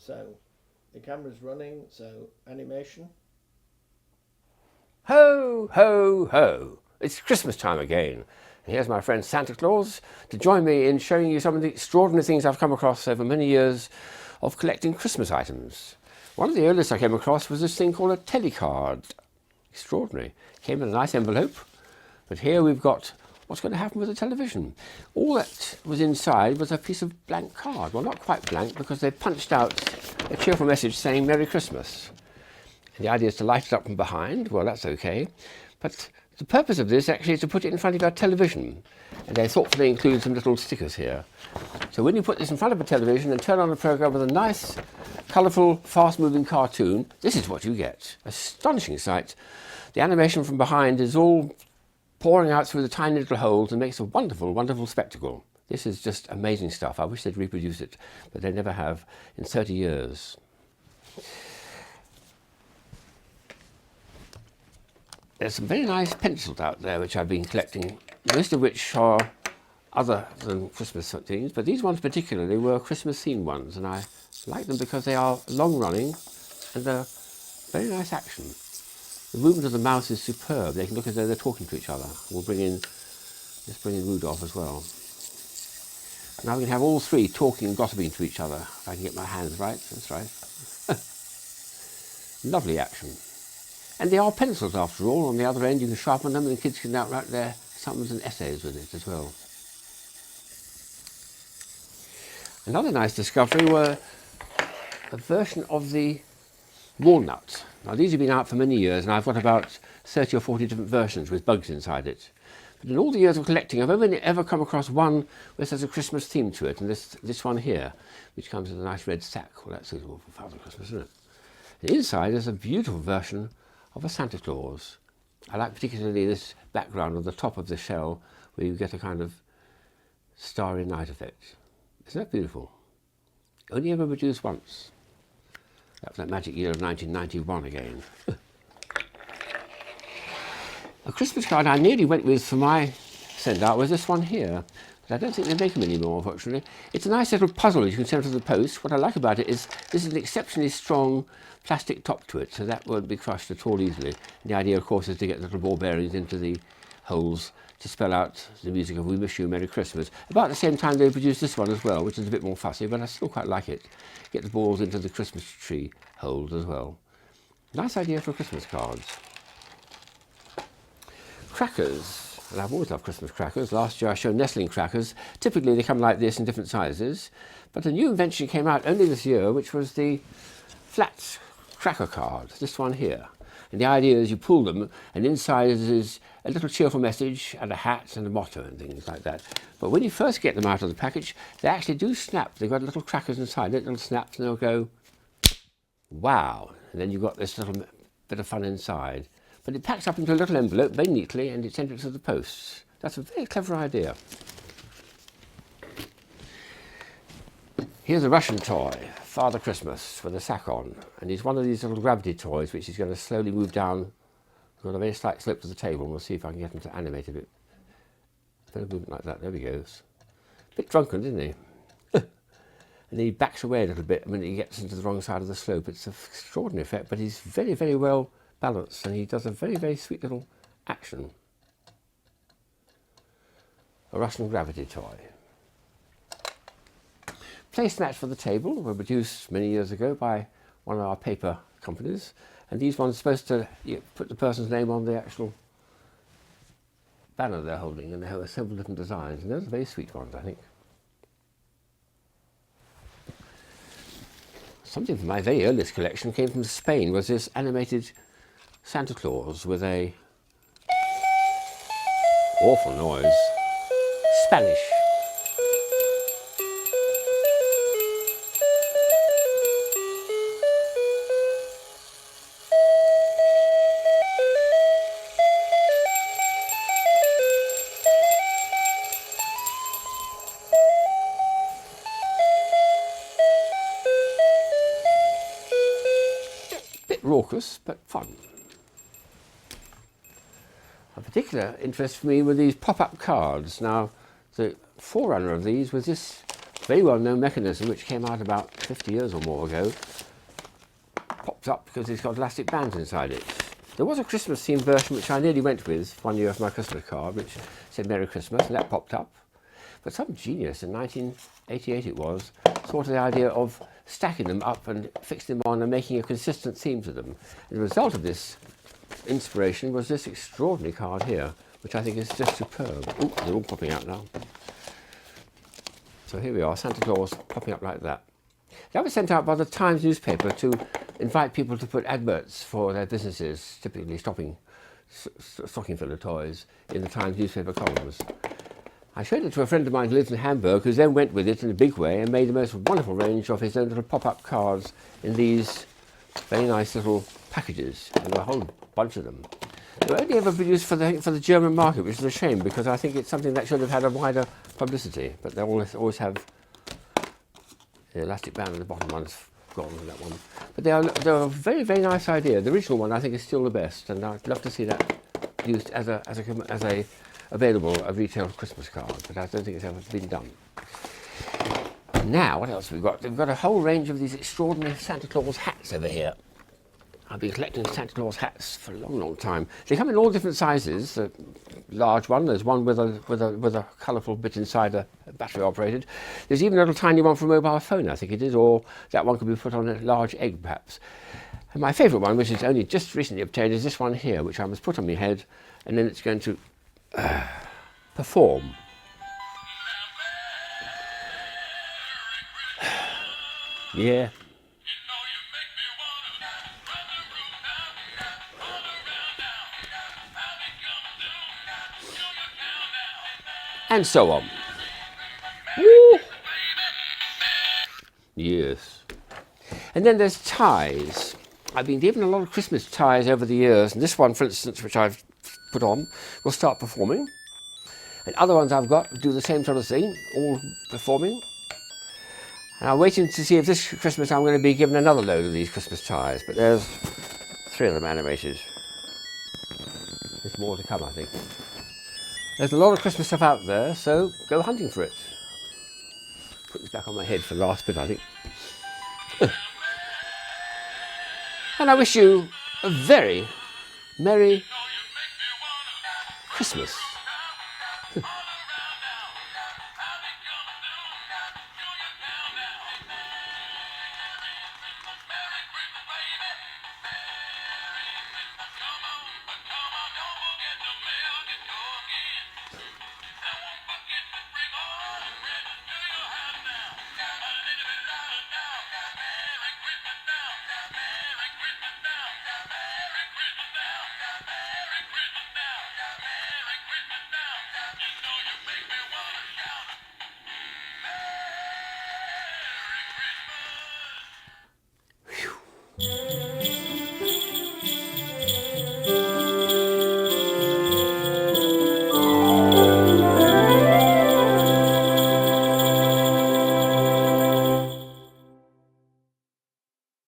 So the camera's running, so animation. Ho, ho, ho! It's Christmas time again. And here's my friend Santa Claus to join me in showing you some of the extraordinary things I've come across over many years of collecting Christmas items. One of the earliest I came across was this thing called a telecard. Extraordinary. Came in a nice envelope, but here we've got what's going to happen with the television. All that was inside was a piece of blank card. Well, not quite blank, because they punched out a cheerful message saying Merry Christmas. And the idea is to light it up from behind. Well, that's okay. But the purpose of this actually is to put it in front of your television. And they thoughtfully include some little stickers here. So when you put this in front of a television and turn on a program with a nice, colourful, fast-moving cartoon, this is what you get. Astonishing sight. The animation from behind is all pouring out through the tiny little holes and makes a wonderful, wonderful spectacle. This is just amazing stuff. I wish they'd reproduce it, but they never have in 30 years. There's some very nice pencils out there which I've been collecting, most of which are other than Christmas things, but these ones particularly were Christmas themed ones, and I like them because they are long running and they're very nice action. The movement of the mouse is superb. They can look as though they're talking to each other. Let's bring in Rudolph as well. Now we can have all three talking and gossiping to each other. If I can get my hands right, that's right. Lovely action. And they are pencils after all. On the other end you can sharpen them and the kids can now write their sums and essays with it as well. Another nice discovery were a version of the walnut. Now these have been out for many years and I've got about 30 or 40 different versions with bugs inside it. But in all the years of collecting I've only ever come across one which has a Christmas theme to it, and this one here, which comes in a nice red sack. Well, that's suitable for Father Christmas, isn't it? And inside there's a beautiful version of a Santa Claus. I like particularly this background on the top of the shell where you get a kind of starry night effect. Isn't that beautiful? Only ever produced once. That was that magic year of 1991 again. A Christmas card I nearly went with for my send-out was this one here. But I don't think they make them anymore, unfortunately. It's a nice little puzzle you can send to the post. What I like about it is this is an exceptionally strong plastic top to it, so that won't be crushed at all easily. And the idea, of course, is to get little ball bearings into the holes to spell out the music of We Wish You a Merry Christmas. About the same time they produced this one as well, which is a bit more fussy, but I still quite like it. Get the balls into the Christmas tree holes as well. Nice idea for Christmas cards. Crackers. And I've always loved Christmas crackers. Last year I showed Nestling crackers. Typically they come like this in different sizes, but a new invention came out only this year, which was the flat cracker card, this one here. And the idea is you pull them and inside is a little cheerful message and a hat and a motto and things like that. But when you first get them out of the package, they actually do snap. They've got little crackers inside, little snaps, and they'll go, wow. And then you've got this little bit of fun inside. But it packs up into a little envelope very neatly and it's sent it to the post. That's a very clever idea. Here's a Russian toy, Father Christmas, with a sack on. And he's one of these little gravity toys which is going to slowly move down on a very slight slope to the table. And we'll see if I can get him to animate a bit. A bit of movement like that, there he goes. A bit drunken, isn't he? And he backs away a little bit when he gets into the wrong side of the slope. It's an extraordinary effect, but he's very, very well balanced and he does a very, very sweet little action. A Russian gravity toy. Placemats for the table were produced many years ago by one of our paper companies, and these ones are supposed to put the person's name on the actual banner they're holding, and they have several different designs, and those are very sweet ones, I think. Something from my very earliest collection came from Spain, was this animated Santa Claus with a awful noise, Spanish. Bit raucous, but fun. A particular interest for me were these pop-up cards. Now, the forerunner of these was this very well-known mechanism which came out about 50 years or more ago, pops up because it's got elastic bands inside it. There was a Christmas-themed version which I nearly went with one year for my Christmas card, which said Merry Christmas, and that popped up. But some genius in 1988 it was, thought of the idea of stacking them up and fixing them on and making a consistent theme to them. And the result of this inspiration was this extraordinary card here, which I think is just superb. Ooh, they're all popping out now. So here we are, Santa Claus popping up like that. That was sent out by the Times newspaper to invite people to put adverts for their businesses, typically stocking filler toys, in the Times newspaper columns. I showed it to a friend of mine who lives in Hamburg, who then went with it in a big way and made the most wonderful range of his own little pop-up cards in these very nice little packages, and there were a whole bunch of them. They were only ever produced for the German market, which is a shame, because I think it's something that should have had a wider publicity, but they always have the elastic band at the bottom. One's gone with that one. But they're a very, very nice idea. The original one I think is still the best, and I'd love to see that used as a available retail Christmas card, but I don't think it's ever been done. Now, what else have we got? We've got a whole range of these extraordinary Santa Claus hats over here. I've been collecting Santa Claus hats for a long, long time. They come in all different sizes. The large one, there's one with a colourful bit inside, a battery operated. There's even a little tiny one for a mobile phone, I think it is, or that one could be put on a large egg, perhaps. And my favourite one, which is only just recently obtained, is this one here, which I must put on my head, and then it's going to perform. Yeah. And so on. Woo! Yes. And then there's ties. I've been given a lot of Christmas ties over the years, and this one, for instance, which I've put on, will start performing. And other ones I've got do the same sort of thing, all performing. And I'm waiting to see if this Christmas I'm going to be given another load of these Christmas ties, but there's 3 of them animated. There's more to come, I think. There's a lot of Christmas stuff out there, so go hunting for it. Put this back on my head for the last bit, I think. And I wish you a very Merry Christmas. Whew.